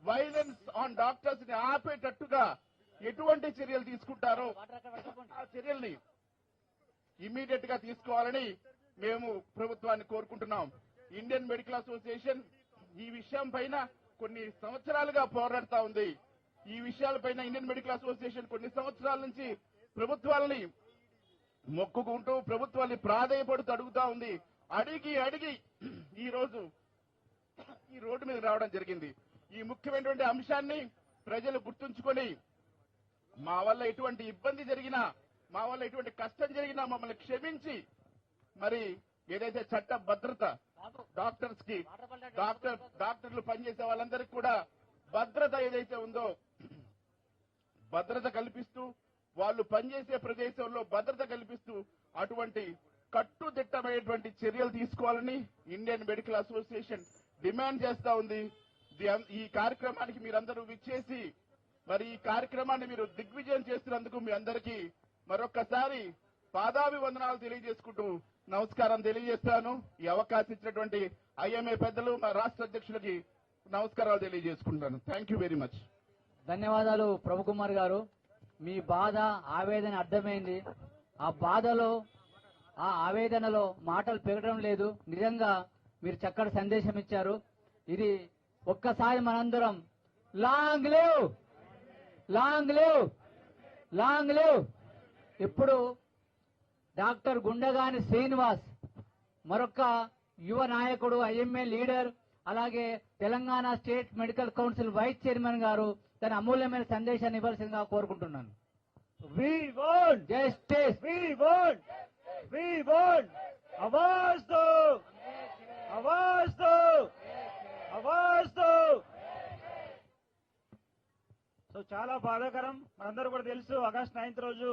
Violence on doctors ని ఆపేటట్టుగా ఎటువంటి చర్యలు తీసుకుంటారో ఆ చర్యల్ని ఇమ్మీడియట్ గా తీసుకోవాలని మేము ప్రభుత్వాన్ని కోరుకుంటున్నాం. ఇండియన్ మెడికల్ అసోసియేషన్ ఈ విషయం పైన కొన్ని సంవత్సరాలుగా పోరాడుతా ఉంది. ఈ విషయాలపైన ఇండియన్ మెడికల్ అసోసియేషన్ కొన్ని సంవత్సరాల నుంచి ప్రభుత్వాలని మొక్కుకుంటూ ప్రభుత్వాన్ని ప్రాధేయపడుతూ అడుగుతా ఉంది. అడిగి ఈ రోజు ఈ రోడ్డు మీద రావడం జరిగింది. ఈ ముఖ్యమైనటువంటి అంశాన్ని ప్రజలు గుర్తుంచుకొని మా వల్ల ఎటువంటి ఇబ్బంది జరిగినా, మా వల్ల ఎటువంటి కష్టం జరిగినా మమ్మల్ని క్షమించి మరి ఏదైతే చట్ట భద్రత డాక్టర్స్ కి డాక్టర్లు పనిచేసే వాళ్ళందరికీ కూడా భద్రత ఏదైతే ఉందో భద్రత కల్పిస్తూ వాళ్ళు పనిచేసే ప్రదేశంలో భద్రత కల్పిస్తూ అటువంటి కట్టుదిట్టమైనటువంటి చర్యలు తీసుకోవాలని ఇండియన్ మెడికల్ అసోసియేషన్ డిమాండ్ చేస్తా ఉంది. ఈ కార్యక్రమానికి మీరందరూ విచ్చేసి మరి ఈ కార్యక్రమాన్ని మీరు దిగ్విజయం చేస్తున్నందుకు మీ అందరికీ మరొక్కసారి పాదాభివందనాలు తెలియజేసుకుంటూ నమస్కారం తెలియజేస్తాను. ఈ అవకాశం ఇచ్చినటువంటి ఐఎంఏ పెద్దలు మా రాష్ట్ర అధ్యక్షులకి నమస్కారాలు తెలియజేసుకుంటాను. Thank you very much. ధన్యవాదాలు ప్రభుకుమార్ గారు. మీ బాధ ఆవేదన అర్థమైంది. ఆ బాధలో ఆ ఆవేదనలో మాటలు పెరగడం లేదు. నిజంగా మీరు చక్కటి సందేశం ఇచ్చారు. ఇది ఒక్కసారి మనందరం long live long live long live. ఇప్పుడు డాక్టర్ గుండగాని శ్రీనివాస్ మరొక యువ నాయకుడు, ఐఎంఏ లీడర్, అలాగే Telangana state medical council vice chairman garu తన అమూల్యమైన సందేశాన్ని ఇవ్వాల్సిందిగా కోరుకుంటున్నాను. We want justice, we want आवाज दो आवाज दो आवाज दो. సో చాలా బాధాకరం. మనందరూ కూడా తెలుసు, ఆగస్టు 9 రోజు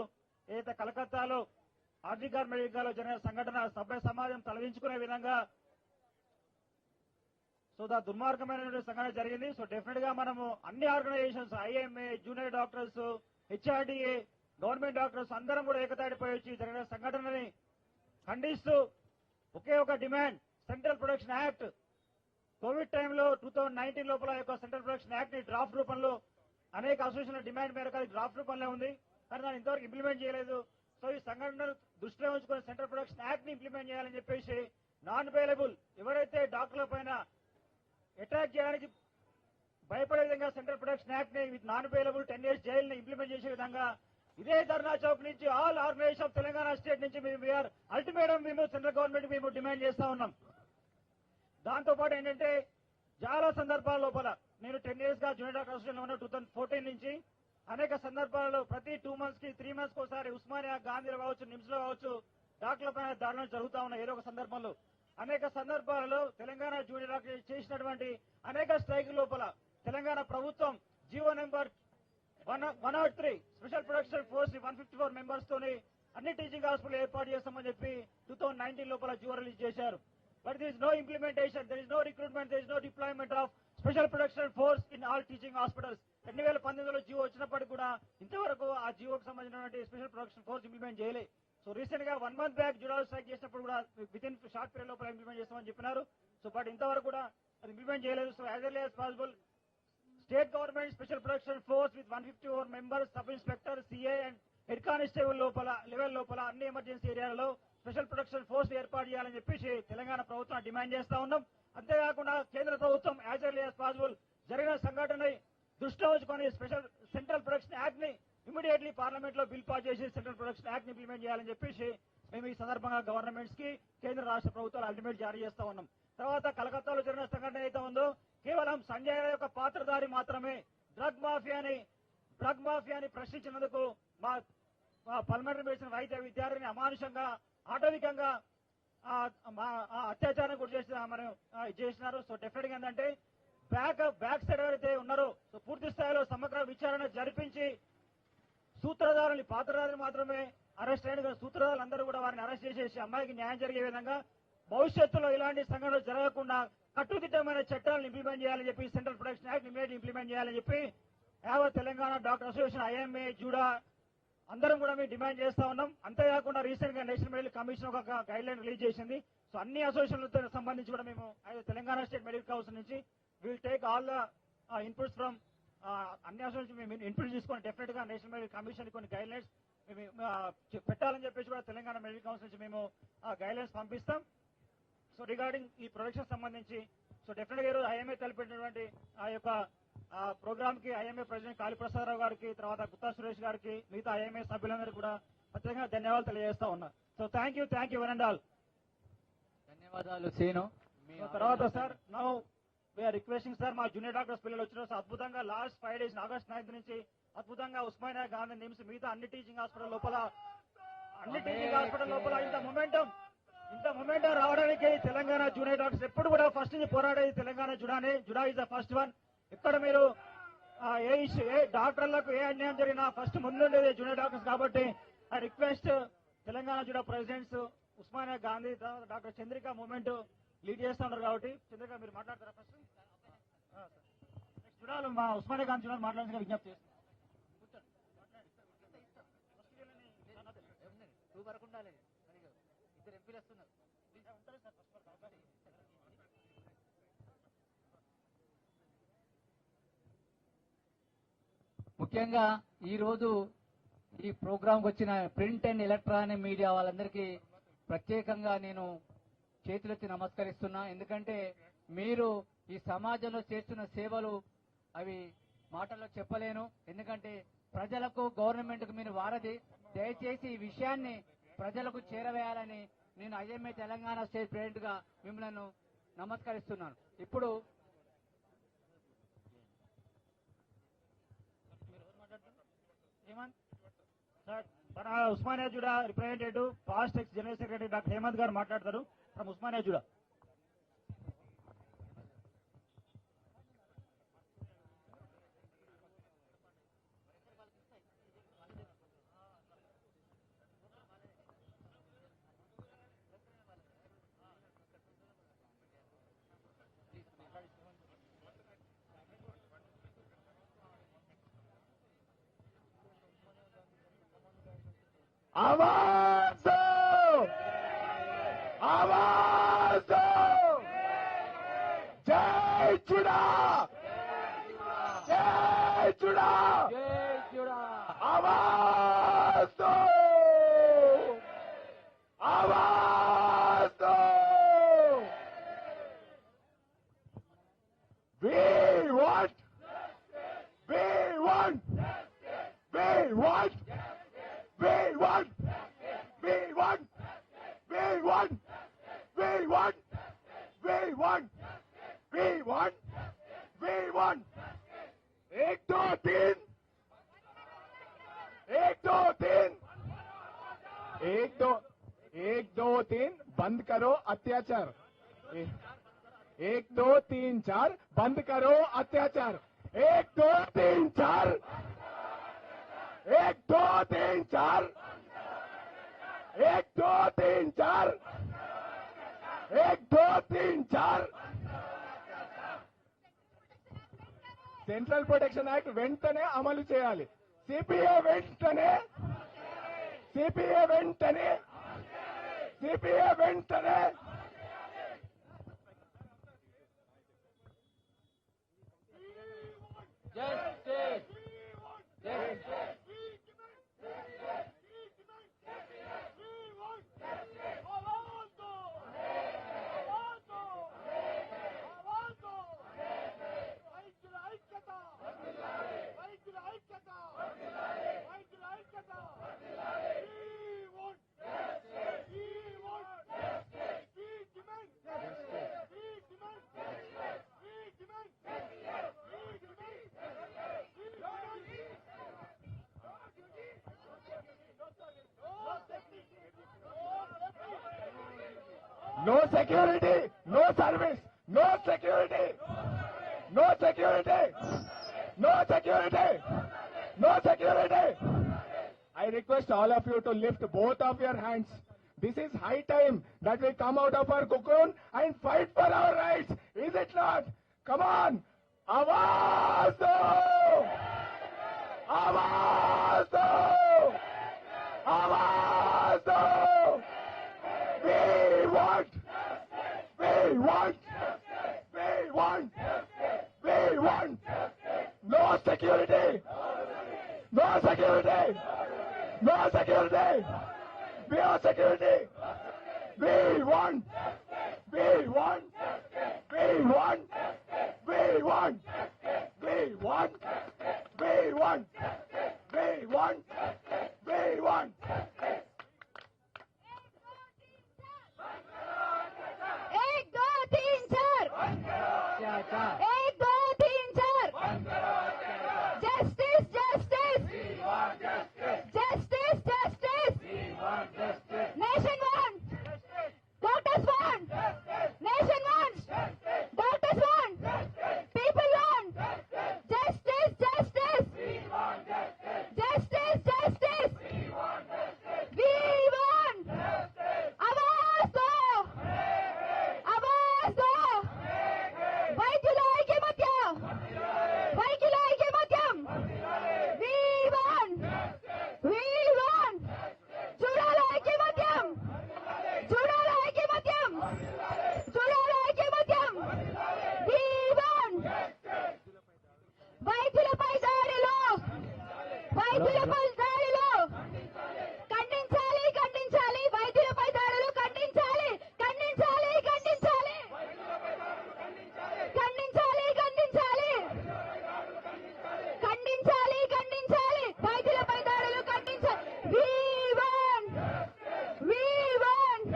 ఏదైతే కలకత్తాలో ఆర్జికర్ మెడికల్ లో జరిగిన సంఘటన సభ్య సమాజం తలదించుకునే విధంగా సో దా దుర్మార్గమైనటువంటి సంఘటన జరిగింది. సో డెఫినెట్ గా మనము అన్ని organisations, IMA, junior doctors, HRDA, government doctors అందరం కూడా ఏకతాటిపై వచ్చి జరిగిన సంఘటనని ఖండిస్తూ ఒకే ఒక demand, central production act covid టైంలో 2019 లోపల యొక్క సెంట్రల్ ప్రొడక్షన్ యాక్ట్ ని డ్రాఫ్ట్ రూపంలో అనేక అసోసియేషన్ల డిమాండ్ మేరకు అది డ్రాఫ్ట్ రూపంలో ఉంది, కానీ దాన్ని ఇంతవరకు ఇంప్లిమెంట్ చేయలేదు. సో ఈ సంఘటనను దృష్టిలో ఉంచుకొని సెంట్రల్ ప్రొడక్షన్ యాక్ట్ ని ఇంప్లిమెంట్ చేయాలని చెప్పేసి నాన్ అవైలబుల్ ఎవరైతే డాక్టర్ల పైన అటాక్ చేయడానికి భయపడే విధంగా సెంట్రల్ ప్రొడక్షన్ యాక్ట్ ని with non available 10 years jail ని ఇంప్లిమెంట్ చేసే విధంగా ఇదే ధర్నా చౌక్ నుంచి all organization of Telangana state నుంచి మేము అల్టిమేటం మేము సెంట్రల్ గవర్నమెంట్ మేము డిమాండ్ చేస్తా ఉన్నాం. దాంతో పాటు ఏంటంటే చాలా సందర్భాల లోపల నేను 10 years గా జూనియర్ డాక్టర్ అసోసియేషన్ లో ఉన్న 2014 నుంచి అనేక సందర్భాలలో ప్రతి 2 months కి 3 months ఒకసారి ఉస్మానియా, గాంధీలో కావచ్చు, నిమ్స్ లో కావచ్చు డాక్టర్ల పైన దాడులు జరుగుతా ఉన్నాయి. ఏదో ఒక సందర్భంలో అనేక సందర్భాలలో తెలంగాణ జూనియర్ డాక్టర్ చేసినటువంటి అనేక స్ట్రైక్ లోపల తెలంగాణ ప్రభుత్వం GO number 103 special protection force 154 members తోని అన్ని టీచింగ్ హాస్పిటల్ ఏర్పాటు చేస్తామని చెప్పి 2019 లోపల జీవో రిలీజ్ చేశారు. But this no implementation, there is no recruitment, there is no deployment of special protection force in all teaching hospitals. 2019లో జీవో వచ్చినప్పటికీ కూడా ఇంతవరకు ఆ జీవోకి సంబంధించినటువంటి స్పెషల్ ప్రొడక్షన్ ఫోర్స్ ఇంప్లిమెంట్ చేయలేదు. సో రీసెంట్ గా 1 month బ్యాక్ జుడాల్ స్ట్రైక్ చేసినప్పుడు కూడా విత్ ఇన్ షార్ట్ పీరియడ్ లోపల ఇంప్లిమెంట్ చేస్తామని చెప్పినారు. సో బట్ ఇంతవరకు కూడా అది ఇంప్లిమెంట్ చేయలేదు. So as early as possible state government special protection force with 154 members, sub inspector, CI and head constable level లోపల అన్ని ఎమర్జెన్సీ ఏరియాలలో స్పెషల్ ప్రొడక్షన్ ఫోర్స్ ఏర్పాటు చేయాలని చెప్పేసి తెలంగాణ ప్రభుత్వం డిమాండ్ చేస్తా ఉన్నాం. అంతేకాకుండా కేంద్ర ప్రభుత్వం యాజ్ ఎర్లీ యాజ్ పాసిబుల్ జరిగిన సంఘటన దృష్టిలో ఉంచుకొని సెంట్రల్ ప్రొడక్షన్ యాక్ట్ ని ఇమీడియట్లీ పార్లమెంట్ లో బిల్ పాస్ చేసి సెంట్రల్ ప్రొడక్షన్ యాక్ట్ ని ఇంప్లిమెంట్ చేయాలని చెప్పేసి మేము ఈ సందర్భంగా గవర్నమెంట్స్ కి, కేంద్ర రాష్ట్ర ప్రభుత్వాలు అల్టిమేట్ జారీ చేస్తా ఉన్నాం. తర్వాత కలకత్తాలో జరిగిన సంఘటన అయితే ఉందో కేవలం సంజయ్ యొక్క పాత్రధారి మాత్రమే డ్రగ్ మాఫియాని ప్రశ్నించినందుకు మా పల్మనరీ మెడిసిన్ వైద్య విద్యార్థిని అమానుషంగా, ఆటవికంగా అత్యాచారం గురి చేసినారు. సో డెఫినెట్ గా ఏంటంటే బ్యాక్ సైడ్ ఎవరైతే ఉన్నారో సో పూర్తి స్థాయిలో సమగ్ర విచారణ జరిపించి సూత్రధారుని, పాత్రధారుని మాత్రమే అరెస్ట్ అయిన సూత్రధారులు అందరూ కూడా వారిని అరెస్ట్ చేసేసి అమ్మాయికి న్యాయం జరిగే విధంగా భవిష్యత్తులో ఇలాంటి సంఘటనలు జరగకుండా కట్టుదిట్టమైన చట్టాలను ఇంప్లిమెంట్ చేయాలని చెప్పి central production act immediate implement చేయాలని చెప్పి యావత్ Telangana doctor association, IMA, JUDA అందరం కూడా మేము డిమాండ్ చేస్తా ఉన్నాం. అంతేకాకుండా రీసెంట్ గా నేషనల్ మెడికల్ కమిషన్ ఒక గైడ్ లైన్ రిలీజ్ చేసింది. సో అన్ని అసోసియేషన్లతో సంబంధించి కూడా మేము తెలంగాణ స్టేట్ మెడికల్ కౌన్సిల్ నుంచి will take all the inputs from అన్ని హాస్టల్ నుంచి మేము ఇన్పుట్ తీసుకొని డెఫినెట్ గా నేషనల్ మెడికల్ కమిషన్ కొన్ని గైడ్ లైన్స్ పెట్టాలని చెప్పేసి కూడా తెలంగాణ మెడికల్ కౌన్సిల్ నుంచి మేము గైడ్ లైన్స్ పంపిస్తాం. సో రిగార్డింగ్ ఈ ప్రొడక్షన్ సంబంధించి సో డెఫినెట్ గా ఈరోజు ఐఎంఏ తలపెట్టినటువంటి ఆ యొక్క ప్రోగ్రామ్ కి ఐఎంఏ ప్రెసిడెంట్ కాళీప్రసాదరావు గారికి, తర్వాత గుత్తా సురేష్ గారికి, మిగతా ఐఎంఏ సభ్యులందరికీ కూడా ప్రత్యేకంగా ధన్యవాదాలు తెలియజేస్తా ఉన్నా. So thank you one and all. ధన్యవాదాలు సీను. తర్వాత sir now we're requesting sir, మా జూనియర్ డాక్టర్స్ పిల్లలు వచ్చిన అద్భుతంగా లాస్ట్ 5 days ఆగస్ట్ 9th నుంచి అద్భుతంగా ఉస్మానియా గాంధీ నిమ్స్ మిగతా అన్ని టీచింగ్ హాస్పిటల్ లోపల ఇంత మొమెంటం రావడానికి తెలంగాణ జూనియర్ డాక్టర్స్ ఎప్పుడు కూడా ఫస్ట్ నుంచి పోరాడేది Telangana JUDA is the first one. ఇక్కడ మీరు ఏ డాక్టర్లకు ఏ అన్యాయం జరిగినా ఫస్ట్ ముందుండేది జూనియర్ డాక్టర్స్. కాబట్టి I request Telangana JUDA presidents Osmania Gandhi doctor Chandrika movement lead చేస్తా ఉన్నారు. కాబట్టి చంద్రిక మీరు మాట్లాడతారా ఫస్ట్? నెక్స్ట్ జుడాలు మా ఉస్మానియా గాంధీ జుడాలు మాట్లాడాల్సిన విజ్ఞప్తి చేస్తాం. ముఖ్యంగా ఈ రోజు ఈ ప్రోగ్రాంకి వచ్చిన ప్రింట్ అండ్ ఎలక్ట్రానిక్ మీడియా వాళ్ళందరికీ ప్రత్యేకంగా నేను చేతులెత్తి నమస్కరిస్తున్నా. ఎందుకంటే మీరు ఈ సమాజంలో చేస్తున్న సేవలు అవి మాటల్లో చెప్పలేను. ఎందుకంటే ప్రజలకు గవర్నమెంట్కు మీరు వారధి. దయచేసి ఈ విషయాన్ని ప్రజలకు చేరవేయాలని నేను ఐఎంఏ తెలంగాణ స్టేట్ ప్రెసిడెంట్ గా మిమ్మల్ని నమస్కరిస్తున్నాను. ఇప్పుడు మన Osmania JUDA representative past ex general secretary doctor Hemanth గారు మాట్లాడతారు ఫ్రమ్ ఉస్మానియా జుడా. आवाज दो, आवाज दो, जय जुड़ा, जय जुड़ा, जय जुड़ा, आवाज दो, आवाज दो. We want, we want, we want. We want, we want, we want, we want, we want, we want, we want. 1 2 3, 1 2 3, 1 2 3 बंद करो अत्याचार. 1 2 3 4 बंद करो अत्याचार. 1 2 3 4, 1 2 3 4, 1 2 3 4, 1 2 3 4. సెంట్రల్ ప్రొటెక్షన్ యాక్ట్ వెంటనే అమలు చేయాలి. సిపిఏ వెంటనే, సిపిఏ వెంటనే, సిపిఏ వెంటనే. Justice, justice. No security, no service, no security, no security, no security, no security. I request all of you to lift both of your hands. This is high time that we come out of our cocoon and fight for our rights. Is it not? Come on. Awaaz do! Awaaz do! Awaaz do! We want, we want, we want, we want. security! No security! No security! We are security! We want! We want! We want! We want! We want! We want! We want! We want! एक दो तीन चार एक दो तीन चार justice justice justice justice nation want doctors want nation wants doctors want people want justice justice justice justice we want आवाज दो आवाज दो వైద్యుల ఐక్యమత్యం వైద్యుల ఐక్యమత్యం వి వాంట్ చూడాల ఐక్యమత్యం చూడాల ఐక్యమత్యం చూడాల ఐక్యమత్యం వి వాంట్ వైద్యులపై దాడులు ఖండించాలి ఖండించాలి వైద్యులపై దాడులు ఖండించాలి ఖండించాలి ఖండించాలి ఖండించాలి ఖండించాలి ఖండించాలి ఖండించాలి వైద్యులపై దాడులు ఖండించాలి వి వాంట్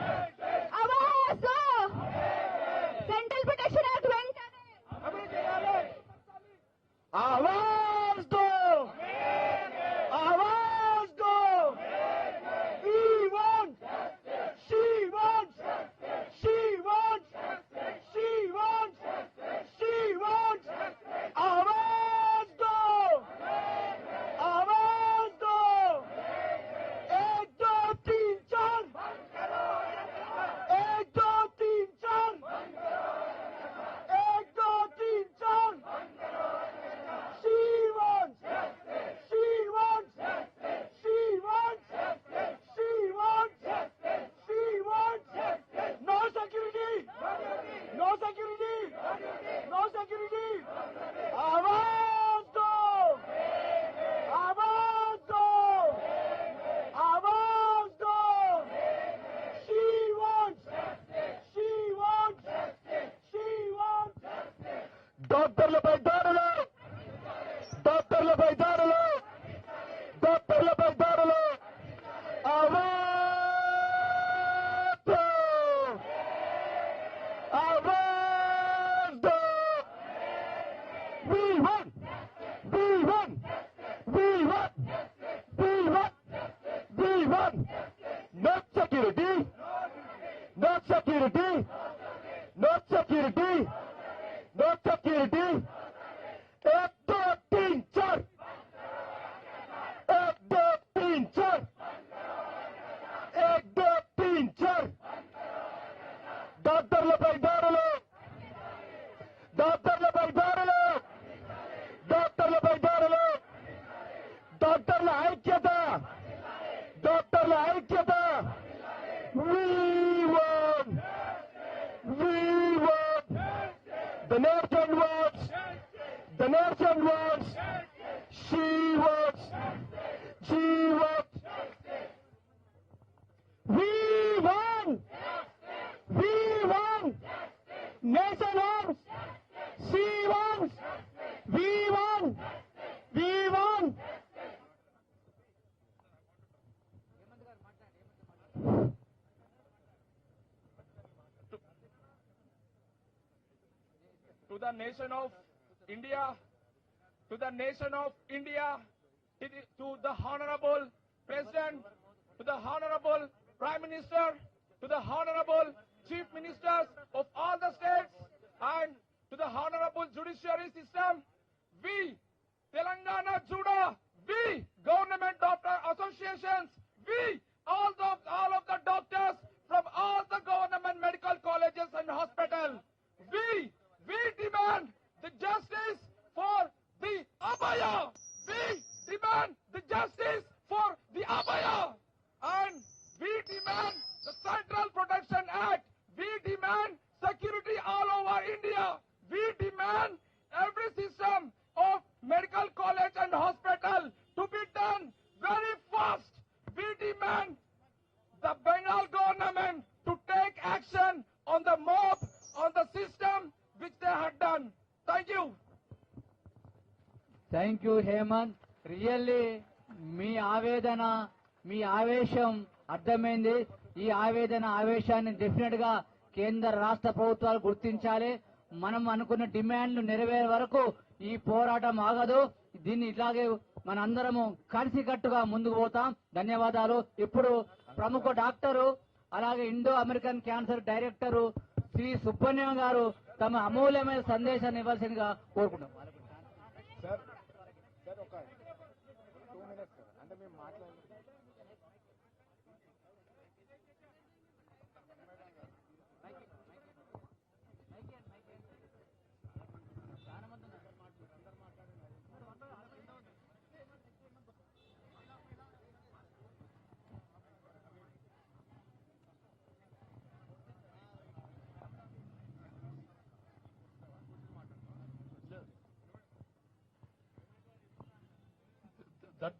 ఆవాజ్ దో సెంట్రల్ ప్రొటెక్షన్ యాక్ట్ వెంటనే आवाज दो आवाज दो We want She wants She wants She wants She wants आवाज दो आवाज दो एक दो तीन चार एक दो तीन चार एक दो तीन चार She wants! She wants! She wants! She wants! She wants! No security! No security! No security! आवाज दो! आवाज दो! आवाज दो! She wants! She wants! She wants! డాక్టర్లపై దాడులు డాక్టర్లపై దాడులు డాక్టర్లపై దాడులు Awaaz Awaaz We want We want We want We want We want Not security Not security Not security Not security एक दो तीन चार एक दो तीन चार एक दो तीन चार డాక్టర్లపై దాడులు డాక్టర్లపై దాడులు డాక్టర్లపై దాడులు డాక్టర్ల ఐక్యత డాక్టర్ల ఐక్యత We want The nation wants The nation wants She wants She wants We want Nation wants She wants We want To the nation of India, to the nation of India, to the Honorable President, to the Honorable Prime Minister, to the Honorable Chief Ministers of all the states, and to the Honorable Judiciary System, we, Telangana Juda, we, Government Doctor Associations, we, all of the doctors from all the government medical colleges and hospitals, we demand the justice for the Abaya. We demand the justice for the Abaya. And we demand the Central Protection Act. We demand security all over India. We demand every system of medical Thank you. Thank you Hemanth. Really మీ ఆవేదన, మీ ఆవేశం అర్థమైంది. ఈ ఆవేశాన్ని definite గా కేంద్ర రాష్ట్ర ప్రభుత్వాలు గుర్తించాలి. మనం అనుకున్న డిమాండ్లు నెరవేరే వరకు ఈ పోరాటం ఆగదు. దీన్ని ఇట్లాగే మనందరము కలిసికట్టుగా ముందుకు పోతాం. ధన్యవాదాలు. ఇప్పుడు ప్రముఖ డాక్టరు అలాగే Indo American cancer director Shri Subrahmanyam garu తమ అమూల్యమైన సందేశాన్ని ఇవ్వాల్సిందిగా కోరుకుంటాం. సార్ సార్ ఒక 2 minutes సార్, అంటే మేము మాట్లాడాలి.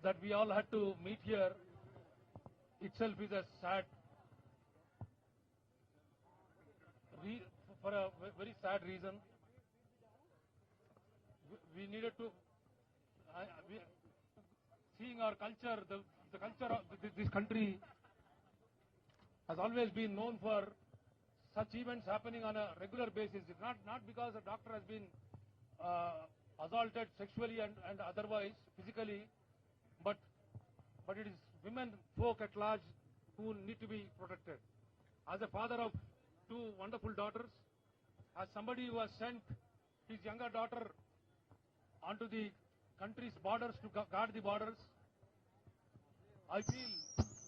That we all had to meet here itself is a sad, for a very sad reason. We needed to, seeing our culture, the culture of this country has always been known for such events happening on a regular basis. It's not because a doctor has been assaulted sexually and otherwise physically, but it is women folk at large who need to be protected. As a father of 2 wonderful daughters, as somebody who has sent his younger daughter onto the country's borders to guard the borders, I feel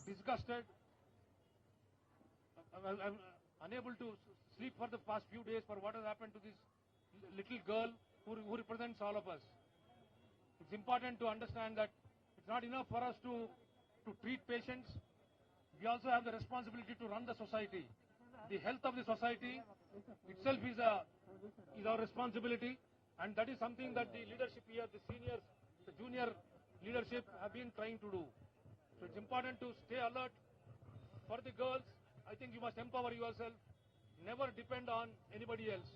disgusted. I'm unable to sleep for the past few days for what has happened to this little girl who represents all of us. It's important to understand that it's not enough for us to treat patients. We also have the responsibility to run the society. The health of the society itself is our responsibility, and that is something that the leadership here, the seniors, the junior leadership have been trying to do. So it's important to stay alert. For the girls, I think you must empower yourself. Never depend on anybody else.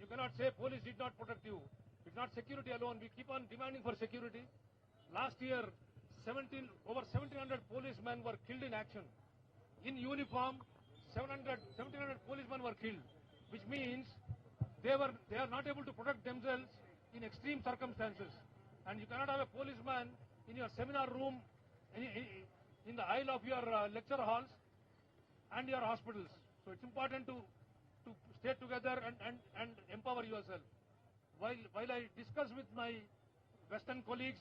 You cannot say police did not protect you. It's not security alone. We keep on demanding for security. Last year, over 1,700 policemen were killed in action. In uniform, 1,700 policemen were killed, which means they are not able to protect themselves in extreme circumstances. And you cannot have a policeman in your seminar room, in the aisle of your lecture halls and your hospitals. So it's important to stay together and empower yourself. While I discuss with my Western colleagues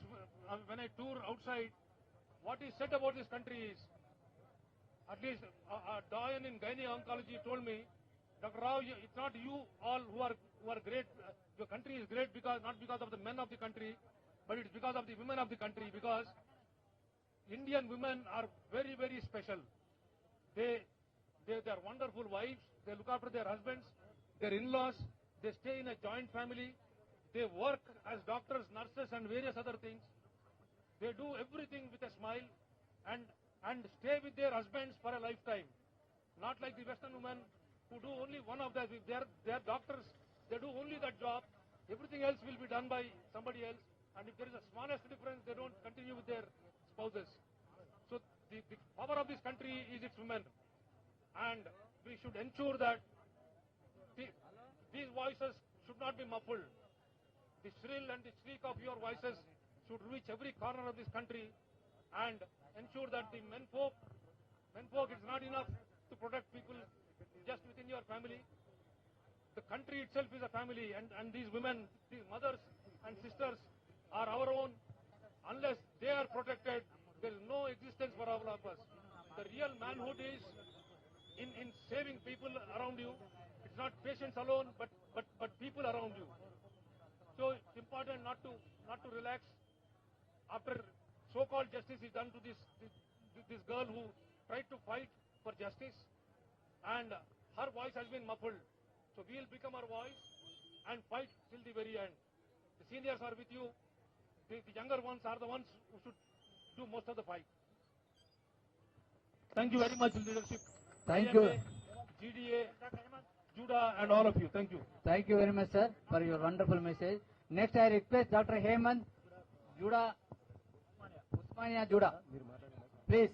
when I tour outside, what is said about this country is, at least a doyen in gynae oncology told me, Dr. Rao, it's not you all who are great. Your country is great not because of the men of the country, but it's because of the women of the country. Because Indian women are very, very special. They are wonderful wives. They look after their husbands, their in-laws. They stay in a joint family. They work as doctors, nurses, and various other things. They do everything with a smile and stay with their husbands for a lifetime. Not like the Western women who do only one of that. If they are doctors, they do only that job. Everything else will be done by somebody else. And if there is a smallest difference, they don't continue with their spouses. So the power of this country is its women. And we should ensure that these voices should not be muffled. The shrill and the shriek of your voices should reach every corner of this country and ensure that the menfolk, it's not enough to protect people just within your family. The country itself is a family, and these women, these mothers and sisters are our own. Unless they are protected, there is no existence for all of us. The real manhood is in saving people around you. It's not patients alone, but people around you. So it's important not to relax. After so-called justice is done to this girl who tried to fight for justice, and her voice has been muffled. So we will become her voice and fight till the very end. The seniors are with you. The younger ones are the ones who should do most of the fight. Thank you very much, leadership. Thank you. GDA, Judah, and all of you. Thank you. Thank you very much, sir, for your wonderful message. Next, I request Dr. Hemant Judah, Usmania Judah. Please.